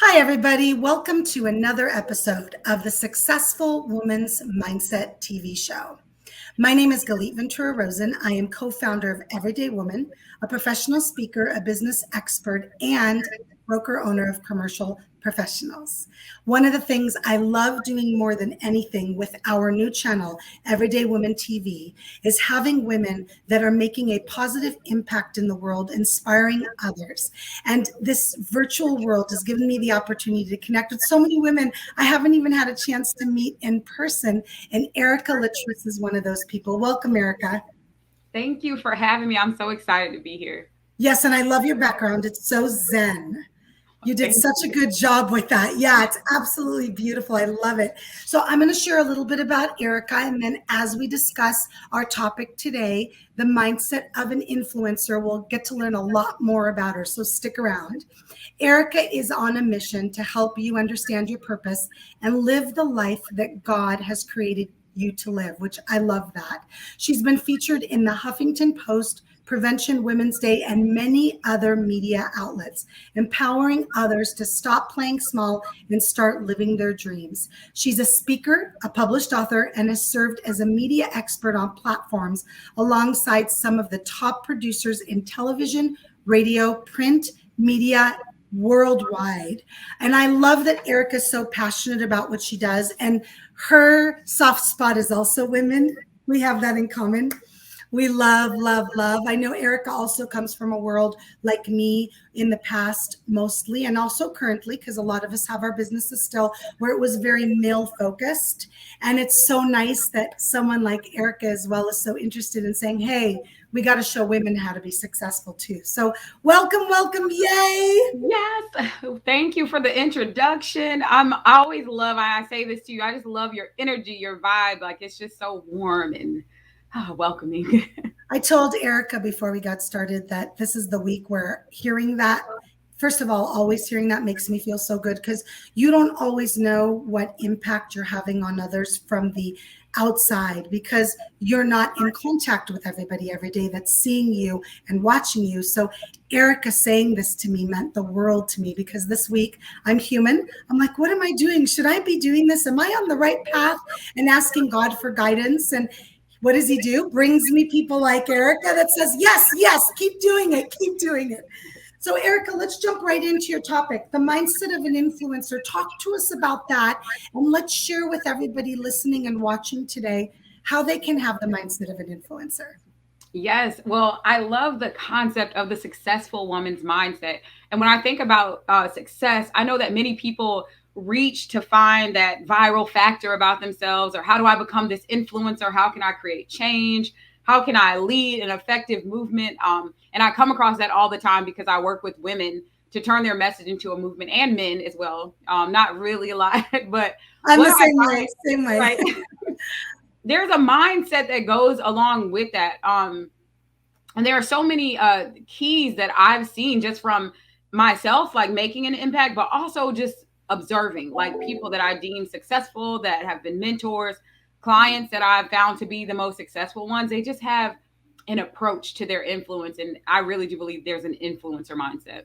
Hi, everybody. Welcome to another episode of the Successful Woman's Mindset TV show. My name is Galit Ventura Rosen. I am co-founder of Everyday Woman, a professional speaker, a business expert, and broker owner of commercial professionals. One of the things I love doing more than anything with our new channel, Everyday Woman TV, is having women that are making a positive impact in the world, inspiring others. And this virtual world has given me the opportunity to connect with so many women I haven't even had a chance to meet in person. And Erica Latrice is one of those people. Welcome, Erica. Thank you for having me. I'm so excited to be here. Yes, and I love your background. It's so zen. You did Thank such a you. good job with that. Yeah, it's absolutely beautiful. I love it. So I'm going to share a little bit about Erica, and then as we discuss our topic today, the mindset of an influencer, we'll get to learn a lot more about her. So stick around. Erica is on a mission to help you understand your purpose and live the life that God has created you to live, which I love that. She's been featured in the Huffington Post, Prevention Women's Day, and many other media outlets, empowering others to stop playing small and start living their dreams. She's a speaker, a published author, and has served as a media expert on platforms alongside some of the top producers in television, radio, print, media, worldwide. And I love that Erica's so passionate about what she does. And her soft spot is also women. We have that in common. We love, love, love. I know Erica also comes from a world like me in the past, mostly, and also currently, because a lot of us have our businesses still where it was very male focused. And it's so nice that someone like Erica as well is so interested in saying, hey, we got to show women how to be successful too. So welcome, welcome. Yay. Yes. Thank you for the introduction. I always love, I say this to you, I just love your energy, your vibe. Like it's just so warm and welcoming. I told Erica before we got started that this is the week where hearing that, first of all, always hearing that makes me feel so good because you don't always know what impact you're having on others from the outside because you're not in contact with everybody every day that's seeing you and watching you. So Erica saying this to me meant the world to me because this week I'm human. I'm like, what am I doing? Should I be doing this? Am I on the right path? And asking God for guidance. And what does he do? Brings me people like Erica that says, yes, yes, keep doing it, keep doing it. So Erica, let's jump right into your topic, the mindset of an influencer. Talk to us about that. And let's share with everybody listening and watching today how they can have the mindset of an influencer. Yes. Well, I love the concept of the successful woman's mindset. And when I think about success, I know that many people reach to find that viral factor about themselves or how do I become this influencer? How can I create change? How can I lead an effective movement? And I come across that all the time because I work with women to turn their message into a movement and men as well. Not really a lot, but I'm what the I same way, find, same way. right? There's a mindset that goes along with that. And there are so many keys that I've seen just from myself, like making an impact, but also just observing like people that I deem successful, that have been mentors, clients that I've found to be the most successful ones. They just have an approach to their influence. And I really do believe there's an influencer mindset.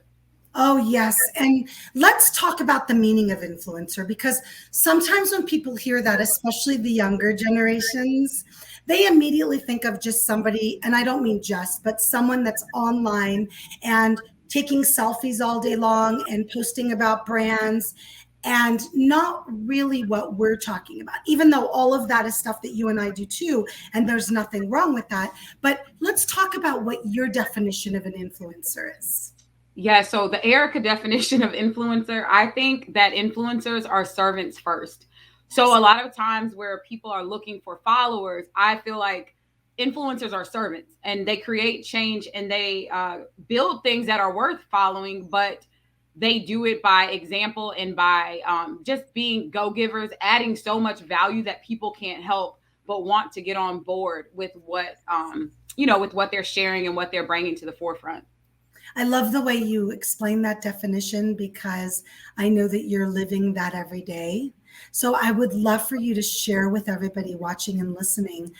Oh, yes. And let's talk about the meaning of influencer because sometimes when people hear that, especially the younger generations, they immediately think of just somebody, and I don't mean just, but someone that's online and taking selfies all day long and posting about brands and not really what we're talking about, even though all of that is stuff that you and I do too. And there's nothing wrong with that. But let's talk about what your definition of an influencer is. Yeah, so the Erica definition of influencer, I think that influencers are servants first. So a lot of times where people are looking for followers, I feel like influencers are servants and they create change and they build things that are worth following, but they do it by example and by just being go-givers, adding so much value that people can't help but want to get on board with what, with what they're sharing and what they're bringing to the forefront. I love the way you explain that definition because I know that you're living that every day. So I would love for you to share with everybody watching and listening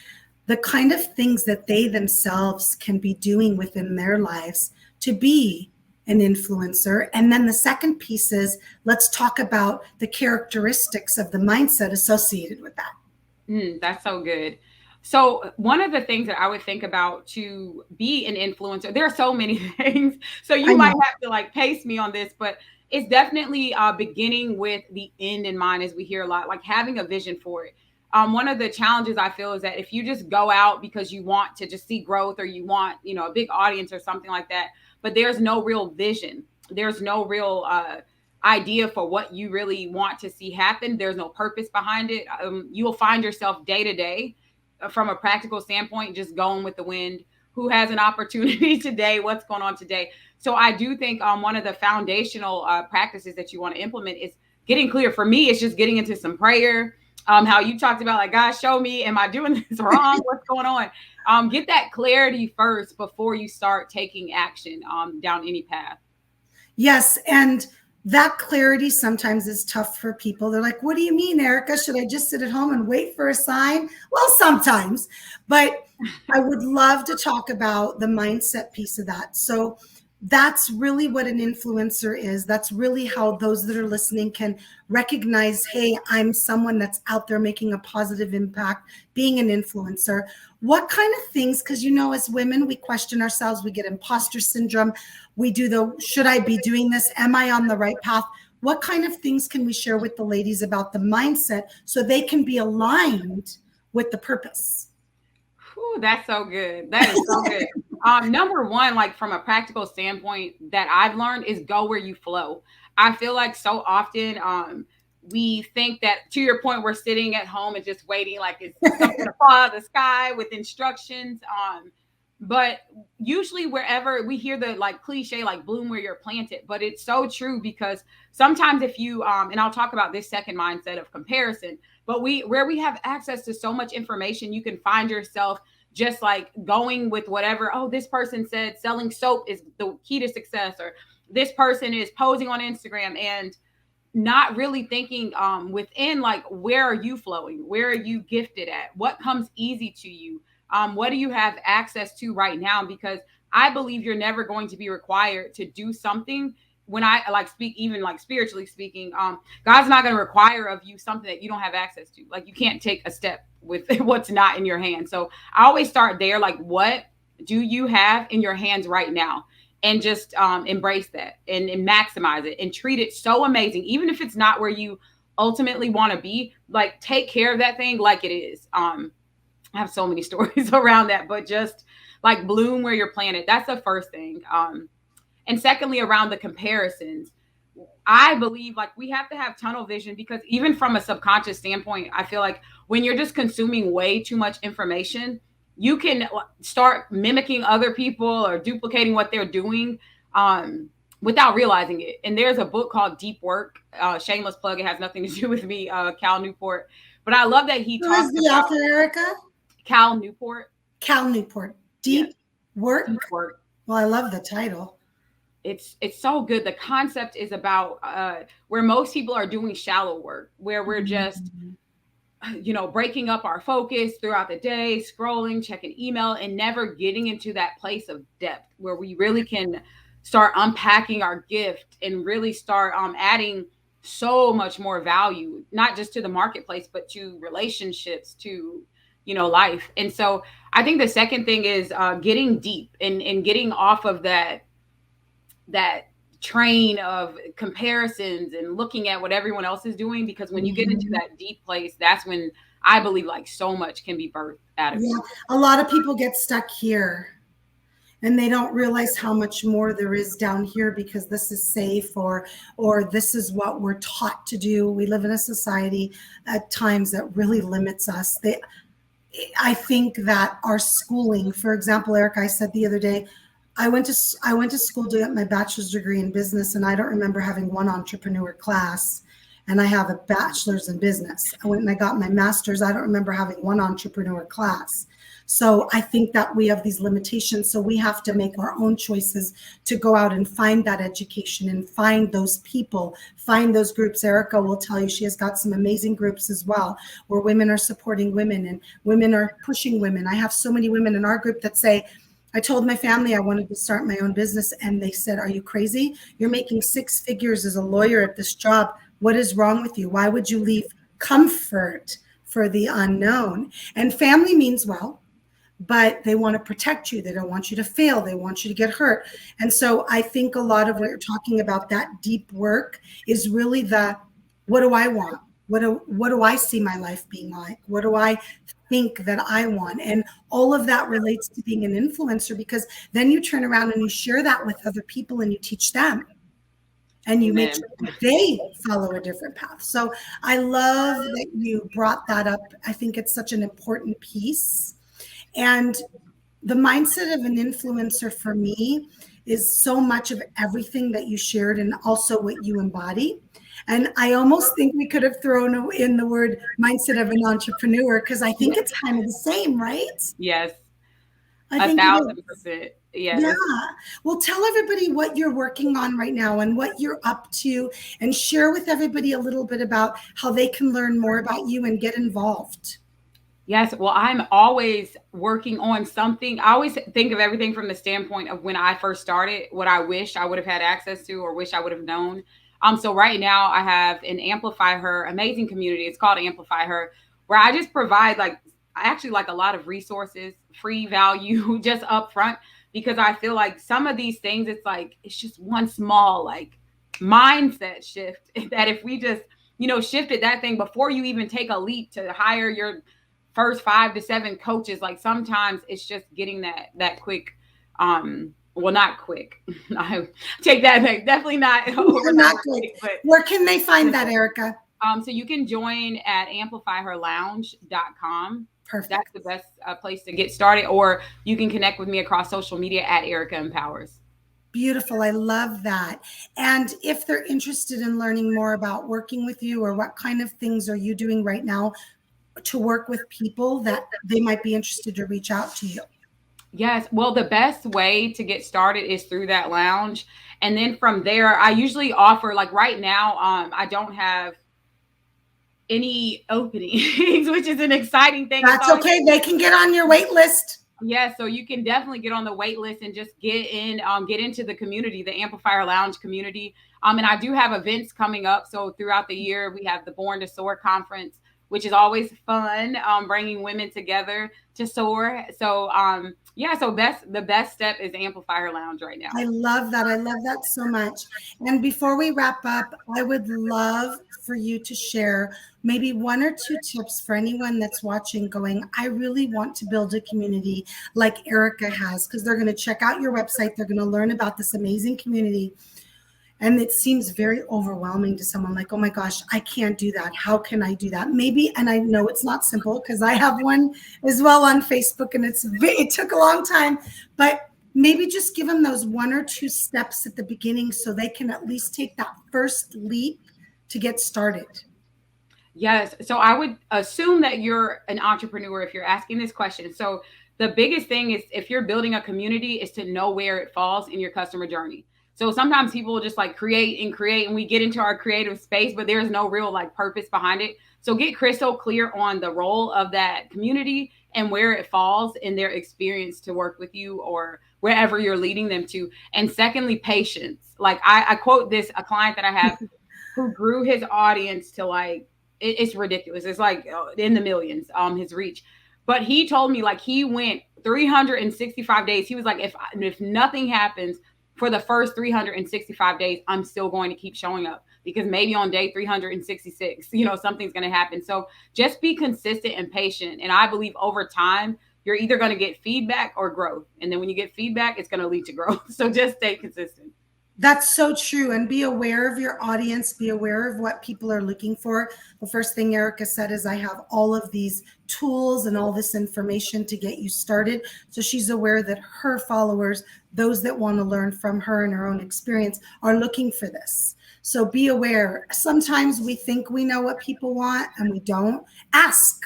the kind of things that they themselves can be doing within their lives to be an influencer? And then the second piece is, let's talk about the characteristics of the mindset associated with that. That's so good. So one of the things that I would think about to be an influencer, there are so many things. So you might have to like pace me on this, but it's definitely beginning with the end in mind, as we hear a lot, like having a vision for it. One of the challenges I feel is that if you just go out because you want to just see growth, or you want, a big audience or something like that, but there's no real vision, there's no real idea for what you really want to see happen, there's no purpose behind it, you will find yourself day to day, from a practical standpoint, just going with the wind. Who has an opportunity today? What's going on today? So I do think one of the foundational practices that you want to implement is getting clear. For me, it's just getting into some prayer. How you talked about, like, God, show me, am I doing this wrong? What's going on? Get that clarity first before you start taking action down any path. Yes. And that clarity sometimes is tough for people. They're like, what do you mean, Erica? Should I just sit at home and wait for a sign? Well, sometimes, but I would love to talk about the mindset piece of that. So that's really what an influencer is. That's really how those that are listening can recognize, hey, I'm someone that's out there making a positive impact, being an influencer. What kind of things, because as women, we question ourselves, we get imposter syndrome, we do should I be doing this? Am I on the right path? What kind of things can we share with the ladies about the mindset so they can be aligned with the purpose? Ooh, that's so good. That is so good. Number one, like from a practical standpoint that I've learned, is go where you flow. I feel like so often we think that, to your point, we're sitting at home and just waiting, like it's something to fall out of the sky with instructions. But usually wherever we hear the like cliche, like bloom where you're planted, but it's so true, because sometimes if you, and I'll talk about this second mindset of comparison, but where we have access to so much information, you can find yourself just like going with whatever, oh, this person said selling soap is the key to success, or this person is posing on Instagram, and not really thinking within, like, where are you flowing? Where are you gifted at? What comes easy to you? What do you have access to right now? Because I believe you're never going to be required to do something. When I like speak, even like spiritually speaking, God's not going to require of you something that you don't have access to. Like, you can't take a step with what's not in your hand. So I always start there. Like, what do you have in your hands right now? And just embrace that and maximize it and treat it so amazing. Even if it's not where you ultimately want to be, like, take care of that thing like it is. I have so many stories around that, but just like bloom where you're planted. That's the first thing. And secondly, around the comparisons, I believe like we have to have tunnel vision, because even from a subconscious standpoint, I feel like when you're just consuming way too much information, you can start mimicking other people or duplicating what they're doing without realizing it. And there's a book called Deep Work. Shameless plug. It has nothing to do with me, Cal Newport. But I love that he talks about... Who is the author, Erica? Cal Newport. Cal Newport. Deep Work? Deep Work. Well, I love the title. It's so good. The concept is about where most people are doing shallow work, where we're just... breaking up our focus throughout the day, scrolling, checking email, and never getting into that place of depth where we really can start unpacking our gift and really start adding so much more value, not just to the marketplace, but to relationships, to, life. And so I think the second thing is getting deep and getting off of that train of comparisons and looking at what everyone else is doing, because when you get into that deep place, that's when I believe like so much can be birthed out of it. A lot of people get stuck here and they don't realize how much more there is down here, because this is safe, or this is what we're taught to do. We live in a society at times that really limits us. I think that our schooling, for example, Erica, I said the other day, I went to school to get my bachelor's degree in business, and I don't remember having one entrepreneur class, and I have a bachelor's in business. I went and I got my master's. I don't remember having one entrepreneur class. So I think that we have these limitations. So we have to make our own choices to go out and find that education and find those people, find those groups. Erica will tell you she has got some amazing groups as well, where women are supporting women and women are pushing women. I have so many women in our group that say, I told my family I wanted to start my own business, and they said, "Are you crazy? You're making six figures as a lawyer at this job. What is wrong with you? Why would you leave comfort for the unknown?" And family means well, but they want to protect you. They don't want you to fail. They want you to get hurt. And so I think a lot of what you're talking about, that deep work, is really the, what do I want? What do I see my life being like? What do I think that I want? And all of that relates to being an influencer, because then you turn around and you share that with other people and you teach them. And you make sure they follow a different path. So I love that you brought that up. I think it's such an important piece. And the mindset of an influencer for me is so much of everything that you shared and also what you embody. And I almost think we could have thrown in the word mindset of an entrepreneur, because I think it's kind of the same, right? Yes. I think 1,000%. Yes. Yeah. Well, tell everybody what you're working on right now and what you're up to, and share with everybody a little bit about how they can learn more about you and get involved. Yes. Well, I'm always working on something. I always think of everything from the standpoint of when I first started, what I wish I would have had access to or wish I would have known. So right now I have an Amplify Her amazing community. It's called Amplify Her, where I just provide like a lot of resources, free value just up front, because I feel like some of these things, it's just one small mindset shift that if we just, shifted that thing before you even take a leap to hire your first 5 to 7 coaches, like sometimes it's just getting that quick, well, not quick. I take that back. Definitely not not quick. But where can they find that, Erica? So you can join at AmplifyHerLounge.com. Perfect. That's the best place to get started. Or you can connect with me across social media at Erica Empowers. Beautiful. I love that. And if they're interested in learning more about working with you, or what kind of things are you doing right now to work with people that they might be interested to reach out to you? Yes. Well, the best way to get started is through that lounge. And then from there, I usually offer, like right now, I don't have any openings, which is an exciting thing. That's okay. They can get on your wait list. Yeah, so you can definitely get on the wait list and just get into the community, the Amplifier Lounge community. And I do have events coming up. So throughout the year, we have the Born to Soar conference, which is always fun, bringing women together to soar. So so the best step is Amplifier Lounge right now. I love that. I love that so much. And before we wrap up, I would love for you to share maybe 1 or 2 tips for anyone that's watching going, I really want to build a community like Erica has, because they're going to check out your website. They're going to learn about this amazing community. And it seems very overwhelming to someone, like, oh my gosh, I can't do that. How can I do that? Maybe, and I know it's not simple because I have one as well on Facebook, and it took a long time, but maybe just give them those 1 or 2 steps at the beginning so they can at least take that first leap to get started. Yes. So I would assume that you're an entrepreneur if you're asking this question. So the biggest thing is, if you're building a community, is to know where it falls in your customer journey. So sometimes people will just create, and we get into our creative space, but there's no real purpose behind it. So get crystal clear on the role of that community and where it falls in their experience to work with you or wherever you're leading them to. And secondly, patience. I quote a client that I have who grew his audience to it's ridiculous. It's in the millions, his reach. But he told me he went 365 days. He was like, if nothing happens for the first 365 days, I'm still going to keep showing up, because maybe on day 366, something's going to happen. So just be consistent and patient. And I believe over time, you're either going to get feedback or growth. And then when you get feedback, it's going to lead to growth. So just stay consistent. That's so true. And be aware of your audience, be aware of what people are looking for. The first thing Erica said is, I have all of these tools and all this information to get you started. So she's aware that her followers, those that want to learn from her and her own experience, are looking for this. So be aware. Sometimes we think we know what people want and we don't. Ask.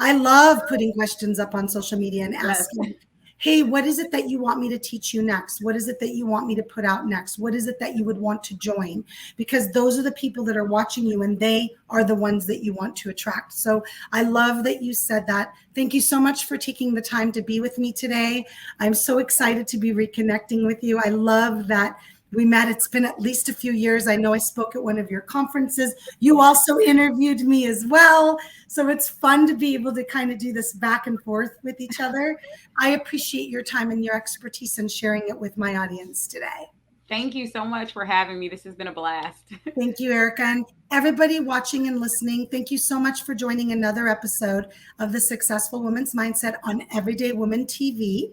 I love putting questions up on social media and asking. hey, what is it that you want me to teach you next? What is it that you want me to put out next? What is it that you would want to join? Because those are the people that are watching you, and they are the ones that you want to attract. So I love that you said that. Thank you so much for taking the time to be with me today. I'm so excited to be reconnecting with you. I love that we met. It's been at least a few years. I know I spoke at one of your conferences. You also interviewed me as well. So it's fun to be able to kind of do this back and forth with each other. I appreciate your time and your expertise and sharing it with my audience today. Thank you so much for having me. This has been a blast. Thank you, Erica. And everybody watching and listening, thank you so much for joining another episode of the Successful Woman's Mindset on Everyday Woman TV.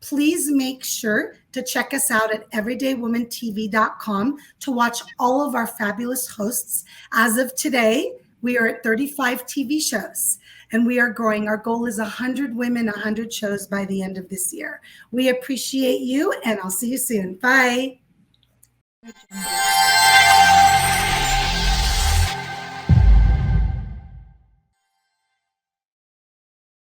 Please make sure to check us out at everydaywoman.tv.com to watch all of our fabulous hosts. As of today, we are at 35 TV shows, and we are growing. Our goal is 100 women, 100 shows by the end of this year. We appreciate you, and I'll see you soon. Bye.